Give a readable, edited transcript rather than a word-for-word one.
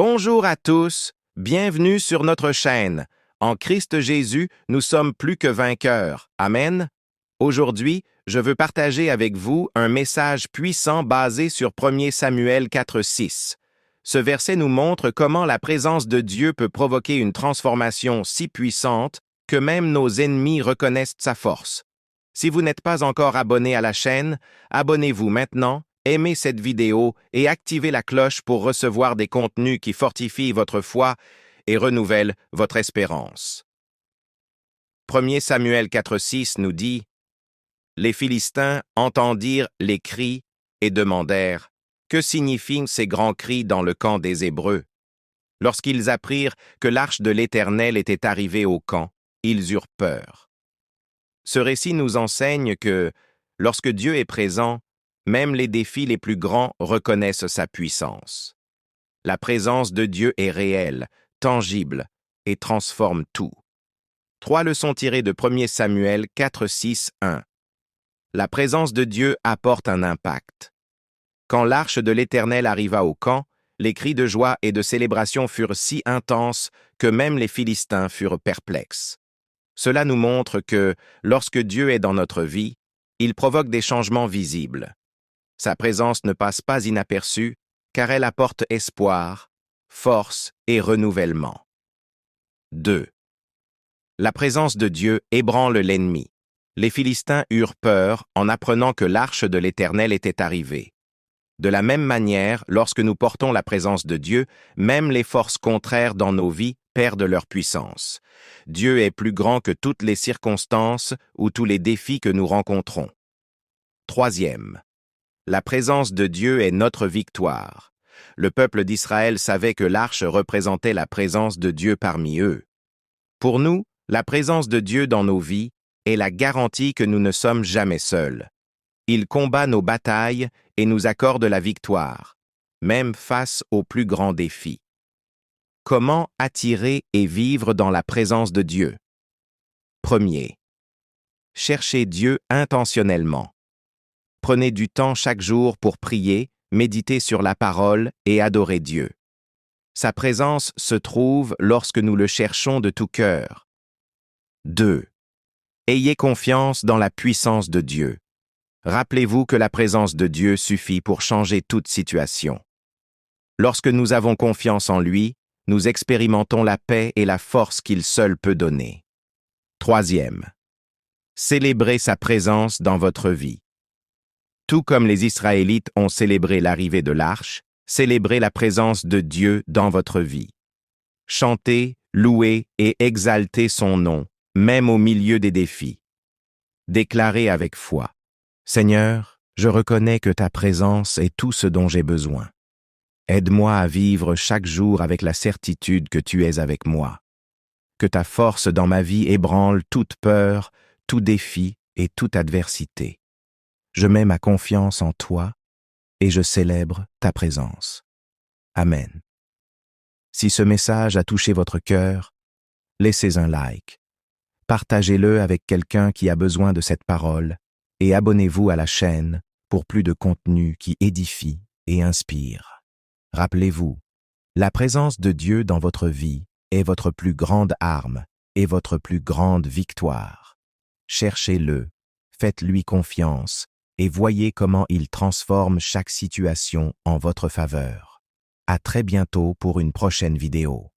Bonjour à tous, bienvenue sur notre chaîne. En Christ Jésus, nous sommes plus que vainqueurs. Amen. Aujourd'hui, je veux partager avec vous un message puissant basé sur 1 Samuel 4:6. Ce verset nous montre comment la présence de Dieu peut provoquer une transformation si puissante que même nos ennemis reconnaissent sa force. Si vous n'êtes pas encore abonné à la chaîne, abonnez-vous maintenant. Aimez cette vidéo et activez la cloche pour recevoir des contenus qui fortifient votre foi et renouvellent votre espérance. 1 Samuel 4:6 nous dit « Les Philistins entendirent les cris et demandèrent « Que signifient ces grands cris dans le camp des Hébreux ?» Lorsqu'ils apprirent que l'arche de l'Éternel était arrivée au camp, ils eurent peur. Ce récit nous enseigne que, lorsque Dieu est présent, même les défis les plus grands reconnaissent sa puissance. La présence de Dieu est réelle, tangible et transforme tout. 3 leçons tirées de 1 Samuel 4:6-1. La présence de Dieu apporte un impact. Quand l'arche de l'Éternel arriva au camp, les cris de joie et de célébration furent si intenses que même les Philistins furent perplexes. Cela nous montre que, lorsque Dieu est dans notre vie, il provoque des changements visibles. Sa présence ne passe pas inaperçue, car elle apporte espoir, force et renouvellement. 2. La présence de Dieu ébranle l'ennemi. Les Philistins eurent peur en apprenant que l'arche de l'Éternel était arrivée. De la même manière, lorsque nous portons la présence de Dieu, même les forces contraires dans nos vies perdent leur puissance. Dieu est plus grand que toutes les circonstances ou tous les défis que nous rencontrons. 3. La présence de Dieu est notre victoire. Le peuple d'Israël savait que l'arche représentait la présence de Dieu parmi eux. Pour nous, la présence de Dieu dans nos vies est la garantie que nous ne sommes jamais seuls. Il combat nos batailles et nous accorde la victoire, même face aux plus grands défis. Comment attirer et vivre dans la présence de Dieu? 1. Cherchez Dieu intentionnellement. Prenez du temps chaque jour pour prier, méditer sur la parole et adorer Dieu. Sa présence se trouve lorsque nous le cherchons de tout cœur. 2. Ayez confiance dans la puissance de Dieu. Rappelez-vous que la présence de Dieu suffit pour changer toute situation. Lorsque nous avons confiance en lui, nous expérimentons la paix et la force qu'il seul peut donner. 3. Célébrez sa présence dans votre vie. Tout comme les Israélites ont célébré l'arrivée de l'arche, célébrez la présence de Dieu dans votre vie. Chantez, louez et exaltez son nom, même au milieu des défis. Déclarez avec foi: Seigneur, je reconnais que ta présence est tout ce dont j'ai besoin. Aide-moi à vivre chaque jour avec la certitude que tu es avec moi. Que ta force dans ma vie ébranle toute peur, tout défi et toute adversité. Je mets ma confiance en toi et je célèbre ta présence. Amen. Si ce message a touché votre cœur, laissez un like. Partagez-le avec quelqu'un qui a besoin de cette parole et abonnez-vous à la chaîne pour plus de contenu qui édifie et inspire. Rappelez-vous, la présence de Dieu dans votre vie est votre plus grande arme et votre plus grande victoire. Cherchez-le, faites-lui confiance et voyez comment il transforme chaque situation en votre faveur. À très bientôt pour une prochaine vidéo.